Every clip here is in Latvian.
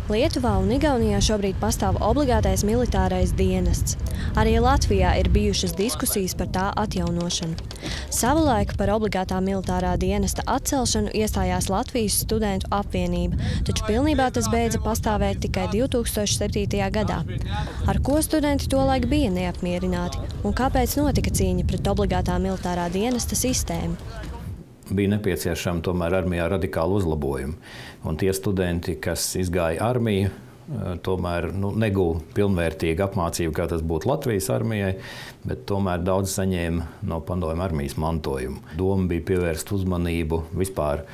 Lietuvā un Igaunijā šobrīd pastāv obligātais militārais dienests. Arī Latvijā ir bijušas diskusijas par tā atjaunošanu. Savulaik par obligātā militārā dienesta atcelšanu iestājās Latvijas studentu apvienība, taču pilnībā tas beidza pastāvēt tikai 2007. gadā. Ar ko studenti tolaik bija neapmierināti un kāpēc notika cīņa pret obligātā militārā dienesta sistēmu? Bija nepieciešama tomēr armijā radikāla uzlabojuma. Un tie studenti, kas izgāja armiju, tomēr neguva pilnvērtīgu apmācību, kā tas būtu Latvijas armijai, bet tomēr daudz saņēma no padomju armijas mantojumu. Doma bija pievērst uzmanību vispār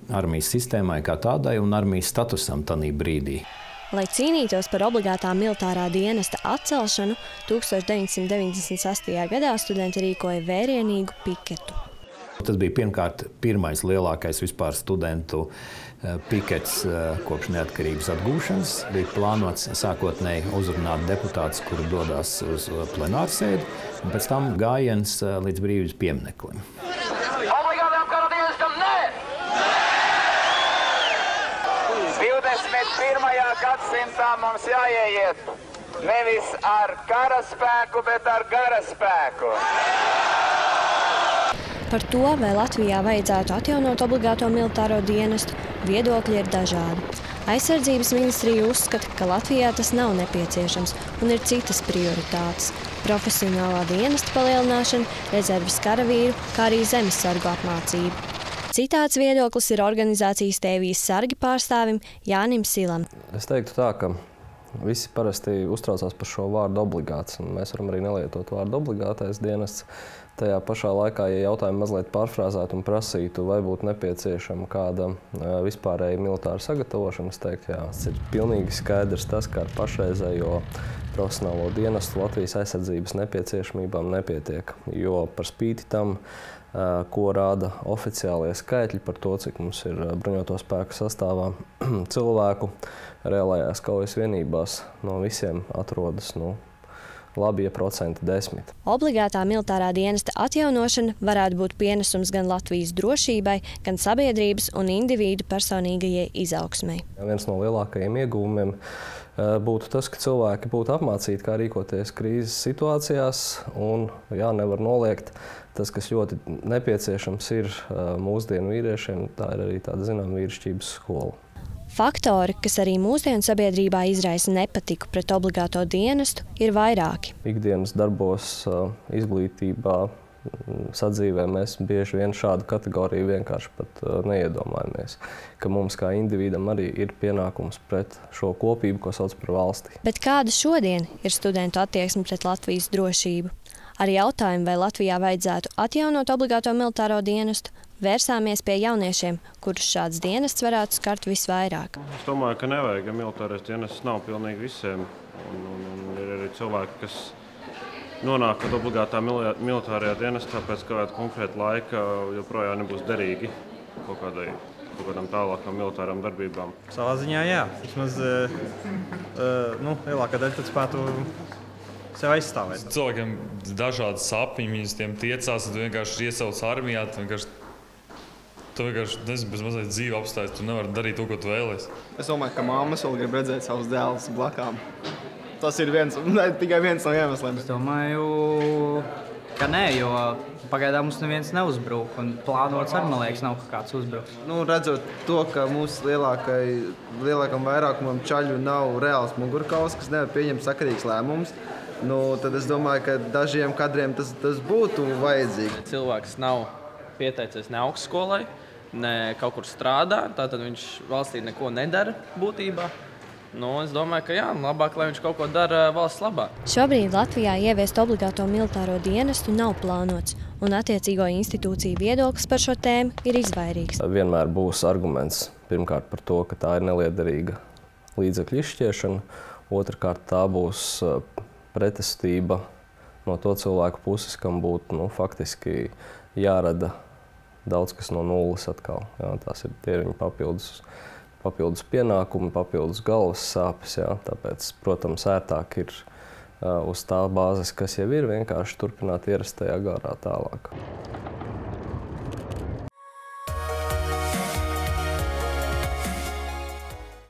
armijas sistēmai kā tādai un armijas statusam tanī brīdī. Lai cīnītos par obligātā militārā dienesta atcelšanu, 1996. gadā studenti rīkoja vērienīgu piketu. Tas bija pirmkārt pirmais lielākais vispār studentu pikets kopš neatkarības atgūšanas. Bija plānots sākotnēji uzrunāt deputātus, kuri dodas uz plenārsēdi, un pēc tam gājiens līdz brīvības piemineklim. Obligātajam kara dienestam nē! 21. gadsimtā mums jāieiet nevis ar karaspēku, bet ar garaspēku. Par to, vai Latvijā vajadzētu atjaunot obligāto militāro dienestu, viedokļi ir dažādi. Aizsardzības ministrija uzskata, ka Latvijā tas nav nepieciešams un ir citas prioritātes – profesionālā dienesta palielināšana, rezerves karavīru, kā arī zemesargu apmācība. Citāds viedoklis ir organizācijas Tēvijas sargi pārstāvim Jānim Silam. Es teiktu tā, ka visi parasti uztraucās par šo vārdu obligāts, un mēs varam arī nelietot vārdu obligātais dienests. Tajā pašā laikā, ja jautājumu mazliet pārfrāzētu un prasītu, vai būtu nepieciešama kāda vispārēja militāra sagatavošana, es teiktu, jā, tas ir pilnīgi skaidrs tas, ka ar pašreizējo profesionālo dienestu Latvijas aizsardzības nepieciešamībām nepietiek, jo par spīti tam, ko rāda oficiālie skaitļi par to, cik mums ir bruņoto spēku sastāvā cilvēku reālajās kaujas vienībās, no visiem atrodas labi, ja 10%. Obligātā militārā dienesta atjaunošana varētu būt pienesums gan Latvijas drošībai, gan sabiedrības un individu personīgajai izaugsmei. Viens no lielākajiem ieguvumiem būtu tas, ka cilvēki būtu apmācīti, kā rīkoties krīzes situācijās, un nevar noliegt tas, kas ļoti nepieciešams ir mūsdienu vīriešiem, tā ir arī tāda, vīrišķības skola. Faktori, kas arī mūsdienu sabiedrībā izraisa nepatiku pret obligāto dienestu, ir vairāki. Ikdienas darbos, izglītībā, sadzīvē mēs bieži vien šādu kategoriju vienkārši pat neiedomājamies, ka mums kā individam arī ir pienākums pret šo kopību, ko sauc par valsti. Bet kāda šodien ir studentu attieksme pret Latvijas drošību? Ar jautājumu, vai Latvijā vajadzētu atjaunot obligāto militāro dienestu, vērsāmies pie jauniešiem, kurus šāds dienests varētu skart visvairāk. Es domāju, ka nevajag, ka militārais dienests nav pilnīgi visiem. Un ir arī cilvēki, kas nonāk obligātā militārajā dienestā pēc kāda konkrēta laika joprojām nebūs derīgi kaut kādam tālākam militāram darbībām. Savā ziņā jā. Vismaz lielākā daļa tad spētu sev aizstāvēt. Cilvēkiem dažādi sapņi, viņus tiem tiecās, tu vienkārši iesauc armijā, tu vienkārši nezinu, bez mazliet dzīve apstājas, tu nevari darīt to, ko tu vēlies. Es domāju, ka mammas vēl grib redzēt savus dēlus blakām. Tas ir tikai viens no iemesliem. Es domāju, ka nē, jo pagaidām mums neviens neuzbruk, un plānots arī, man liekas, nav kāds uzbruks. Redzot to, ka mūsu lielākam vairākumam čaļu nav reāls mugurkauls, kas nevar pieņemt sakarīgs lēmums, tad es domāju, ka dažiem kadriem tas būtu vajadzīgi. Cilvēks nav pieteicies ne augstskolai, ne kaut kur strādā, tātad viņš valstī neko nedara būtībā. Es domāju, ka labāk, lai viņš kaut ko dara valsts labā. Šobrīd Latvijā ieviest obligāto militāro dienestu nav plānots, un attiecīgo institūciju viedoklis par šo tēmu ir izvairīgs. Vienmēr būs arguments pirmkārt par to, ka tā ir neliederīga līdzekļu izšķiešana, otrkārt tā būs pretestība no to cilvēku puses, kam būtu faktiski jārada daudz kas no nulles atkal. Tie ir viņa papildus pienākumi, papildus galvas sāpes. Tāpēc, protams, ērtāk ir uz tā bāzes, kas jau ir, vienkārši turpināt ierastajā garā tālāk.